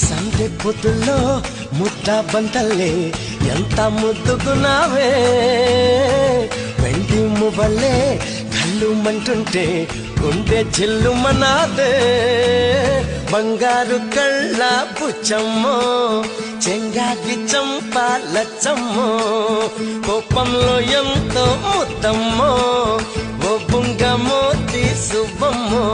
సందె పొద్దుల్లో ముద్ద బంతల్లే ఎంత ముద్దుకున్నావే వెండి మువ్వల్లే కళ్ళు మంటుంటే గుండె చిల్లుమనాదే బంగారు కళ్ళ బుచ్చమ్మో చెంగాకి చంపాలచ్చమ్మో కోపంలో ఎంతో ముద్దమ్మో ఓ బుంగమో తీసువమ్మో